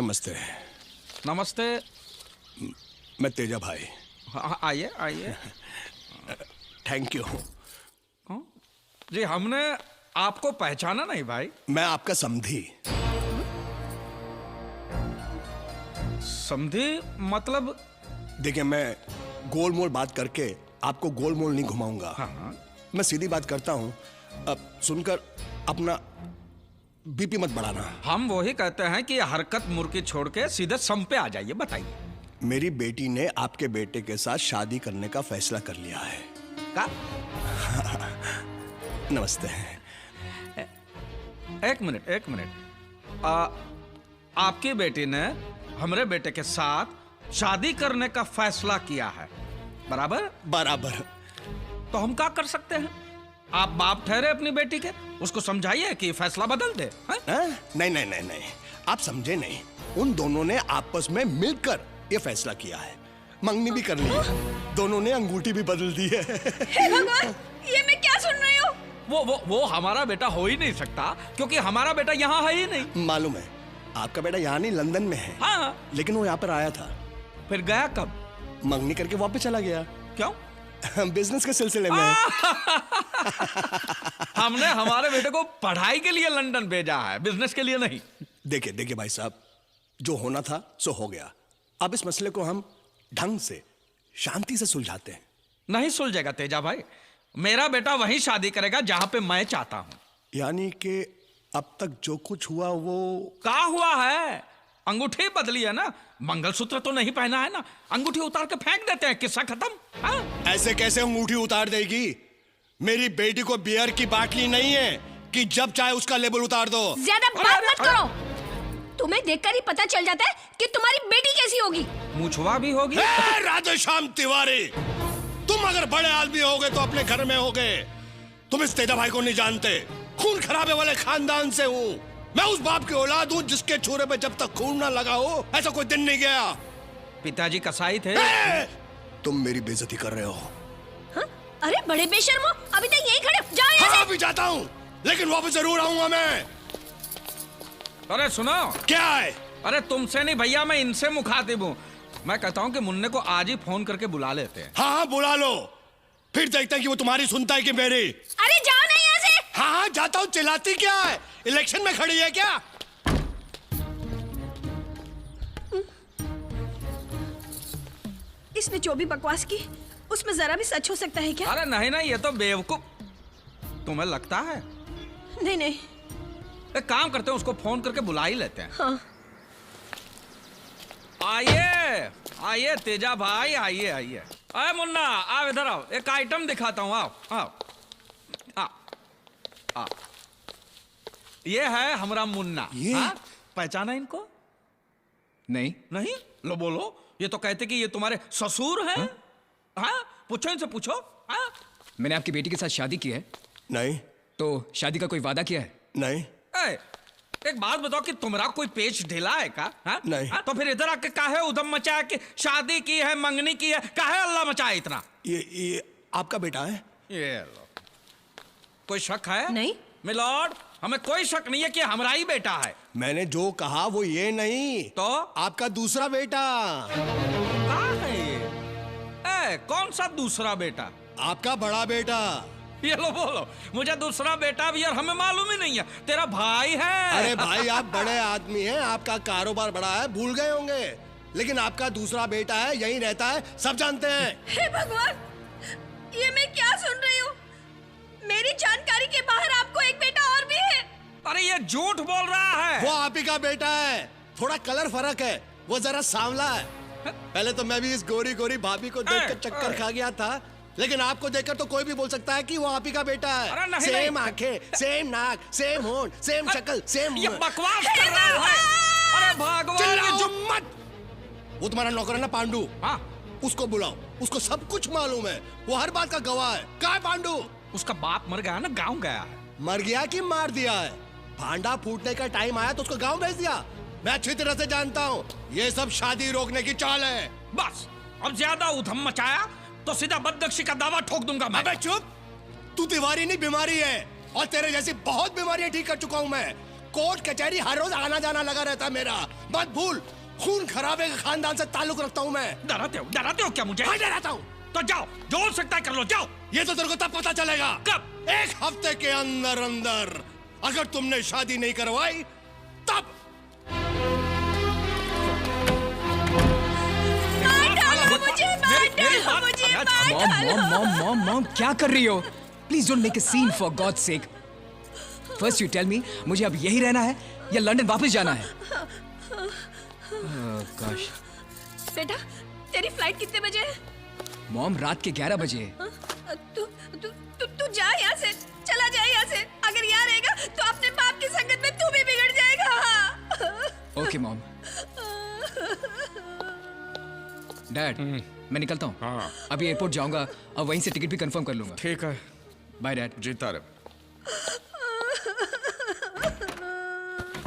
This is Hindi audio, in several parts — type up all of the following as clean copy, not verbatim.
नमस्ते। नमस्ते। मैं तेजा भाई। हाँ, आइए आइए। Thank you. जी हमने आपको पहचाना नहीं भाई। मैं आपका समधी। समधी मतलब? देखिए, मैं गोल मोल बात करके आपको गोल मोल नहीं घुमाऊंगा। हाँ। मैं सीधी बात करता हूं। अब सुनकर अपना बीपी मत बढ़ाना। हम वही कहते हैं कि हरकत मुर्की छोड़ के सीधे सम पे आ जाइए। बताइए। मेरी बेटी ने आपके बेटे के साथ शादी करने का फैसला कर लिया है। का? नमस्ते। एक मिनट। आपकी बेटी ने हमारे बेटे के साथ शादी करने का फैसला किया है, बराबर? बराबर। तो हम क्या कर सकते हैं? आप बाप ठहरे अपनी बेटी के, उसको समझाइए कि फैसला बदल दे। नहीं, आप समझे नहीं। उन दोनों ने आपस में मिलकर ये फैसला किया है। मंगनी भी कर ली है, दोनों ने अंगूठी भी बदल दी है। हे भगवान, ये मैं क्या सुन रही हूँ? वो हमारा बेटा हो ही नहीं सकता, क्योंकि हमारा बेटा यहाँ है ही नहीं। मालूम है, आपका बेटा यहाँ नहीं लंदन में है। हाँ। लेकिन वो यहाँ पर आया था। फिर गया कब? मंगनी करके वापस चला गया। क्यों? बिजनेस के सिलसिले में। हमने हमारे बेटे को पढ़ाई के लिए लंदन भेजा है, बिजनेस के लिए नहीं। देखिए भाई साहब, जो होना था सो हो गया। अब इस मसले को हम ढंग से, शांति से सुलझाते हैं। नहीं सुलझेगा तेजा भाई। मेरा बेटा वहीं शादी करेगा जहां पे मैं चाहता हूं। यानी कि अब तक जो कुछ हुआ वो क्या हुआ है? अंगूठी बदली है ना, मंगलसूत्र तो नहीं पहना है ना। अंगूठी उतार के फेंक देते हैं, किस्सा खत्म। हाँ? ऐसे कैसे अंगूठी उतार देगी? मेरी बेटी को बियर की बाटली नहीं है कि जब चाहे उसका लेबल उतार दो। ज्यादा बात मत करो। तुम्हें देखकर ही पता चल जाता है कि तुम्हारी बेटी कैसी होगी। मुछवा भी होगी। राधेश्याम तिवारी, तुम अगर बड़े आदमी होगे तो अपने घर में होगे। तुम इस तेजा भाई को नहीं जानते। खून खराबे वाले खानदान से हूँ मैं। उस बाप की औलाद हूँ जिसके छुरे पे जब तक खून ना लगा हो ऐसा कोई दिन नहीं गया। पिताजी कसाई थे। तुम मेरी बेइज्जती कर रहे हो। हाँ? अरे बड़े बेशर्मो, अभी तक यहीं खड़े हो। जाओ यहाँ से। अभी जाता हूँ, लेकिन वापस जरूर आऊंगा मैं। अरे सुनो। क्या है? अरे तुमसे नहीं भैया, मैं इनसे मुखातिब हूँ। मैं कहता हूँ कि मुन्ने को आज ही फोन करके बुला लेते हैं। हाँ बुला लो, फिर देखते हैं कि वो तुम्हारी सुनता है कि मेरी। अरे जाओ ना यहाँ से। हाँ जाता हूँ। चिल्लाती क्या है? इलेक्शन में खड़ी है क्या? इसने जो भी बकवास की उसमें जरा भी सच हो सकता है क्या? अरे नहीं, ये तो बेवकूफ। तुम्हें लगता है? नहीं। एक काम करते हैं, उसको फोन करके बुला ही लेते हैं। हाँ। आइए तेजा भाई, आइए। अरे मुन्ना, आओ इधर आओ, एक आइटम दिखाता हूँ। आओ। ये है हमारा मुन्ना। ये? हाँ? पहचाना इनको? नहीं? लो बोलो। ये तो कहते कि ये तुम्हारे ससुर हैं। हाँ? पूछो इनसे, पूछो। हाँ? मैंने आपकी बेटी के साथ शादी की है। नहीं। तो शादी का कोई वादा किया है? नहीं। एक बात बताओ कि तुम्हारा कोई पेच ढीला है का? हाँ? नहीं। हाँ? तो फिर इधर आके काहे उधम मचाया कि शादी की है, मंगनी की है? काहे अल्लाह मचाया इतना? ये आपका बेटा है? ये लो। कोई शक है? नहीं। मिलॉर्ड, हमें कोई शक नहीं है कि हमारा ही बेटा है। मैंने जो कहा वो ये नहीं, तो आपका दूसरा बेटा। कहाँ है ये? कौन सा दूसरा बेटा? आपका बड़ा बेटा। ये लो बोलो। मुझे दूसरा बेटा भी और हमें मालूम ही नहीं है। तेरा भाई है। अरे भाई, आप बड़े आदमी हैं, आपका कारोबार बड़ा है, भूल गए होंगे। लेकिन आपका दूसरा बेटा है, यहीं रहता है, सब जानते हैं। हे भगवान, ये मैं क्या सुन रही हूँ? मेरी जानकारी के बाहर आपको एक बेटा और भी है। अरे ये झूठ बोल रहा है। वो आप ही का बेटा है, थोड़ा कलर फर्क है, वो जरा सांवला है। पहले तो मैं भी इस गोरी गोरी भाभी को देखकर चक्कर खा गया था, लेकिन आपको देखकर तो कोई भी बोल सकता है कि वो आप ही का बेटा है। सेम आंखें, सेम नाक, सेम होंठ, सेम शक्ल, सेम। ये बकवास कर रहा है। अरे भगवान, मत। वो तुम्हारा नौकर है ना पांडु? हाँ? उसको बुलाओ, उसको सब कुछ मालूम है, वो हर बात का गवाह है। कहाँ है पांडु? उसका बाप मर गया ना, गांव गया है। मर गया कि मार दिया है? भांडा फूटने का टाइम आया तो उसको गांव भेज दिया। मैं अच्छी तरह से जानता हूँ, ये सब शादी रोकने की चाल है। बस अब ज्यादा उधम मचाया तो सीधा बदनक्षी का दावा ठोक दूंगा मैं। अबे चुप, तू तिवारी नहीं बीमारी है, और तेरे जैसी बहुत बीमारियां ठीक कर चुका हूं मैं। कोर्ट कचहरी हर रोज आना जाना लगा रहता है मेरा। मत भूल, खून खराबे के खानदान से ताल्लुक रखता हूँ मैं। डराते हो क्या मुझे? हाँ, डराता हूँ। तो जाओ, जो हो सकता है कर लो, जाओ। ये तो तेरे को तब पता चलेगा। कब? 1 हफ्ते के अंदर अंदर। अगर तुमने शादी नहीं करवाई तब। मॉम क्या कर रही हो? Please don't make a scene for God's sake. First you tell me, मुझे अब यही रहना है या लंदन वापस जाना है? गॉश। बेटा, तेरी फ्लाइट कितने बजे है? मॉम, रात के 11 बजे। तू जा यहाँ से, चला जा यहाँ से। अगर यहाँ रहेगा तो अपने बाप की संगत में तू भी बिगड़ जाएगा। Okay mom. डैड, मैं निकलता हूँ। हाँ। अभी एयरपोर्ट जाऊंगा और वहीं से टिकट भी कंफर्म कर लूंगा। ठीक है। Bye dad. जीता रहे।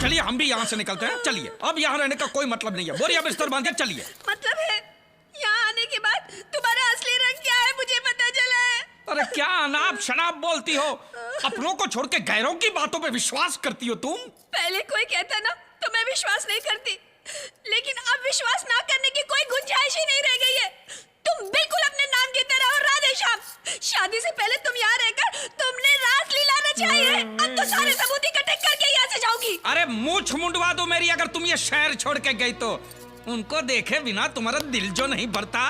चलिए हम भी यहाँ से निकलते हैं। चलिए, अब यहाँ रहने का कोई मतलब नहीं है। बोरिया बिस्तर बांध के चलिए। मतलब है यहाँ आने के बाद तुम्हारा असली रंग क्या है मुझे पता चला है। अरे क्या अनाप शनाप बोलती हो? अपनों को छोड़ के गैरों की बातों पे विश्वास करती हो तुम? पहले कोई कहता ना तो मैं विश्वास नहीं करती, लेकिन अब विश्वास ना करने की कोई गुंजाइश ही नहीं रह गई है। तुम बिल्कुल अपने नाम की तरह हो राधे श्याम। शादी से पहले तुम यहाँ रहकर तुमने रास लीला रचाई है। अब तो सारे सबूत इकट्ठे करके यहाँ से जाओगी। अरे मूछ मुंडवा दो मेरी, अगर तुम ये शहर छोड़ के गई तो। उनको देखे बिना तुम्हारा दिल जो नहीं भरता,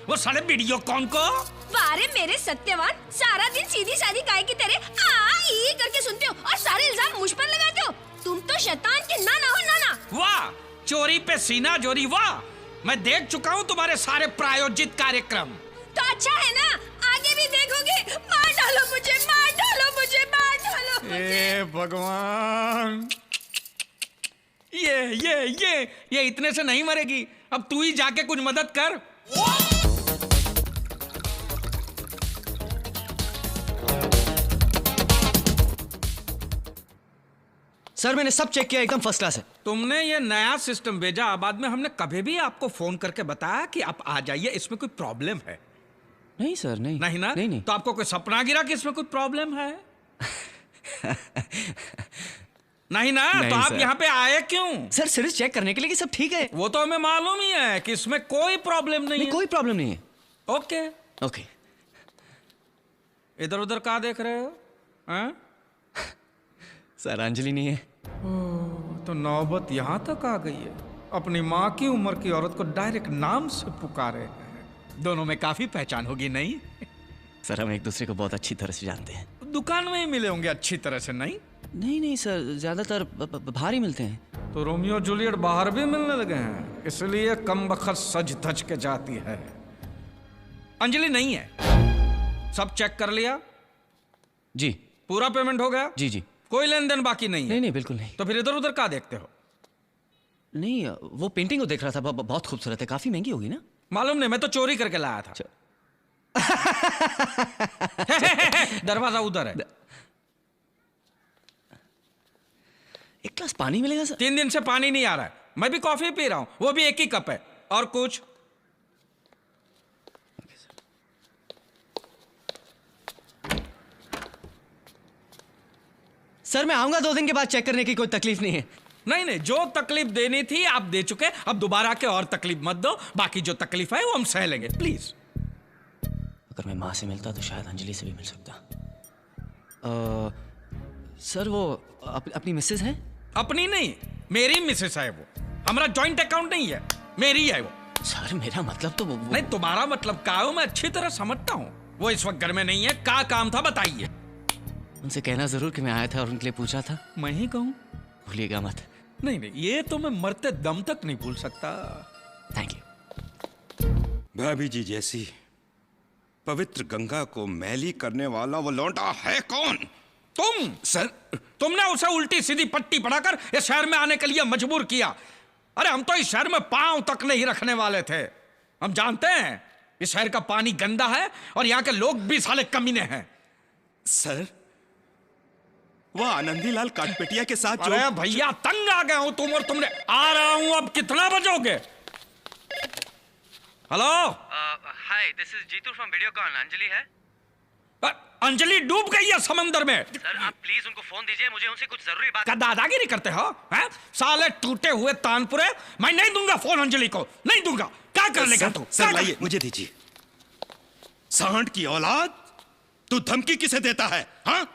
वो साले वीडियो कौन को। वारे मेरे सत्यवान, सारा दिन सीधी सादी गाय की तरह आ ई करके सुनते हो और सारे इल्जाम मुझ पर लगाते हो। तुम तो शैतान के नाना हो नाना। वाह, चोरी पे सीना जोरी, वाह। मैं देख चुका हूँ तुम्हारे सारे प्रायोजित कार्यक्रम। तो अच्छा है ना, आगे भी देखोगे। मार डालो मुझे, मार डालो मुझे, मार डालो मुझे। ए भगवान, ये इतने से नहीं मरेगी। अब तू ही जाके कुछ मदद कर। सर मैंने सब चेक किया, एकदम फर्स्ट क्लास है। तुमने ये नया सिस्टम भेजा, बाद में हमने कभी भी आपको फोन करके बताया कि आप आ जाइए, इसमें कोई प्रॉब्लम है? नहीं सर, नहीं नहीं ना? नहीं। तो आपको कोई सपना गिरा कि इसमें कोई प्रॉब्लम है? नहीं ना? नहीं तो आप सर। यहाँ पे आए क्यों? सर सिर्फ चेक करने के लिए कि सब ठीक है। वो तो हमें मालूम ही है कि इसमें कोई प्रॉब्लम नहीं है। कोई प्रॉब्लम नहीं है। ओके। ओके। इधर उधर कहाँ देख रहे हो? हाँ? सर अंजलि नहीं है। तो नौबत यहाँ तक आ गई है। अपनी माँ की उम्र की औरत को डायरेक्ट नाम से पुकारे हैं। दोनों में काफी पहचान होगी नहीं? सर हम एक दूसरे को बहुत अच्छी तरह से जानते हैं। दुकान में ही मिले होंगे अच्छी तरह से, नहीं? नहीं सर, ज्यादातर बाहर ही मिलते हैं। तो रोमियो जूलियट बाहर भी मिलने लगे हैं, इसलिए कम बखत सज धज के जाती है। अंजलि नहीं है। सब चेक कर लिया? जी। पूरा पेमेंट हो गया? जी। कोई लेन देन बाकी नहीं है? नहीं बिल्कुल नहीं। तो फिर इधर उधर क्या देखते हो? नहीं, वो पेंटिंग को देख रहा था, बहुत खूबसूरत है। काफी महंगी होगी ना? मालूम नहीं, मैं तो चोरी करके लाया था। दरवाजा उधर है। एक ग्लास पानी मिलेगा सर? 3 दिन से पानी नहीं आ रहा है। मैं भी कॉफी पी रहा हूं, वो भी एक ही कप है। और कुछ? सर मैं आऊंगा 2 दिन के बाद चेक करने की, कोई तकलीफ नहीं है। नहीं, जो तकलीफ देनी थी आप दे चुके। अब दोबारा के और तकलीफ मत दो। बाकी जो तकलीफ है वो हम सह लेंगे, प्लीज। अगर मैं माँ से मिलता तो शायद अंजलि से भी मिल सकता। सर वो अपनी मिसेज है? अपनी नहीं, मेरी मिसेस है वो। हमारा जॉइंट अकाउंट नहीं है, मेरी है वो। सर मेरा मतलब तो वो नहीं, तुम्हारा मतलब क्या हो मैं अच्छी तरह समझता हूँ। वो इस वक्त घर में नहीं है। क्या काम था बताइए? उनसे कहना जरूर कि मैं आया था और उनके लिए पूछा था। मैं ही कहूँ? भूलिएगा मत। नहीं, ये तो मैं मरते दम तक नहीं भूल सकता। Thank you. भाभी जी जैसी पवित्र गंगा को मैली करने वाला वो लौंडा है कौन? तुम। सर तुमने उसे उल्टी सीधी पट्टी पढ़ाकर इस शहर में आने के लिए मजबूर किया। अरे हम तो इस शहर में पांव तक नहीं रखने वाले थे। हम जानते हैं इस शहर का पानी गंदा है और यहाँ के लोग भी साले कमीने हैं। सर वो आनंदी लाल काटपेटिया के साथ जो... अरे भैया तंग आ गया हूं तुम और तुमने। आ रहा हूं, अब कितना बजोगे? Hello. Hi, this is Jitu from Videocon. Anjali है? अंजलि डूब गई है समंदर में। सर आप प्लीज उनको फोन दीजिए, मुझे उनसे कुछ जरूरी बात। क्या दादागिरी करते हो हैं? साले टूटे हुए तानपुरे। मैं नहीं दूंगा फोन अंजलि को, नहीं दूंगा। क्या कर लेगा तू? सर लाइए, मुझे दीजिए। सांड की औलाद, तू धमकी किसे देता है? हाँ,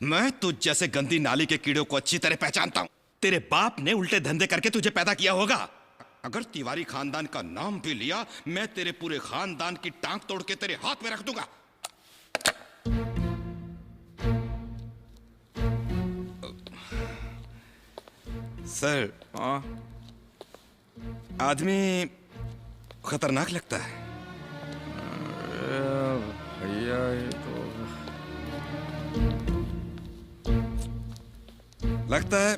मैं तुझ जैसे गंदी नाली के कीड़ों को अच्छी तरह पहचानता हूं। तेरे बाप ने उल्टे धंधे करके तुझे पैदा किया होगा। अगर तिवारी खानदान का नाम भी लिया, मैं तेरे पूरे खानदान की टांग तोड़ के तेरे हाथ में रख दूंगा। सर, आदमी खतरनाक लगता है। भैया ये तो लगता है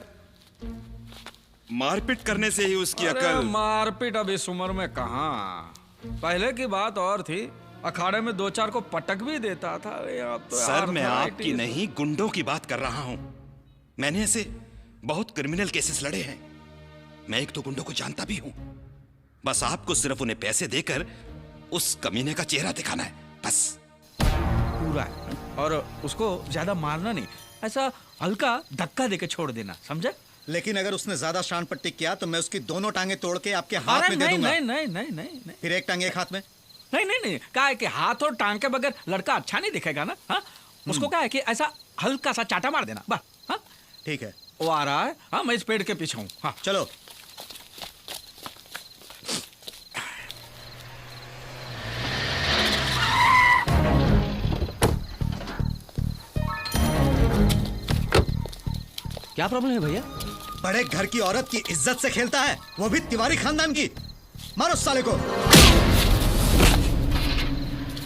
मारपीट करने से ही उसकी अकल। मारपीट अब इस उम्र में कहाँ। पहले की बात और थी, अखाड़े में दो चार को पटक भी देता था। अब तो सर मैं आपकी आर्थराइटिस। नहीं, गुंडों की बात कर रहा हूं। मैंने ऐसे बहुत क्रिमिनल केसेस लड़े हैं। मैं एक दो गुंडों को जानता भी हूं। बस आपको सिर्फ उन्हें पैसे देकर उस कमीने का चेहरा दिखाना है, बस। पूरा है। और उसको ज्यादा मारना नहीं, ऐसा हल्का धक्का देके छोड़ देना, समझे? लेकिन अगर उसने ज्यादा शान पट्टी किया तो मैं उसकी दोनों टांगे तोड़ के आपके हाथ अरे में दे नहीं दूंगा। नहीं नहीं नहीं नहीं नहीं फिर एक टांग एक हाथ में। नहीं नहीं नहीं, क्या है कि हाथ और टांग के बगैर लड़का अच्छा नहीं दिखेगा ना। हाँ, उसको क्या है कि ऐसा हल्का सा चाटा मार देना बस। हाँ, ठीक है, वो आ रहा है। हाँ, मैं इस पेड़ के पीछे हूँ। हाँ चलो। क्या प्रॉब्लम है भैया? बड़े घर की औरत की इज्जत से खेलता है, वो भी तिवारी खानदान की। मारो उस साले को।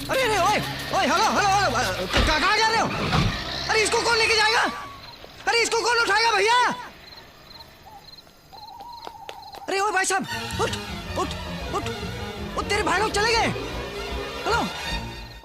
अरे अरे ओए ओए हेलो हेलो, कहाँ जा रहे हो? अरे इसको कौन लेके जाएगा? अरे इसको कौन उठाएगा भैया? अरे ओए भाई साहब, उठ उठ उठ उठ, तेरे भाई लोग चले गए। हेलो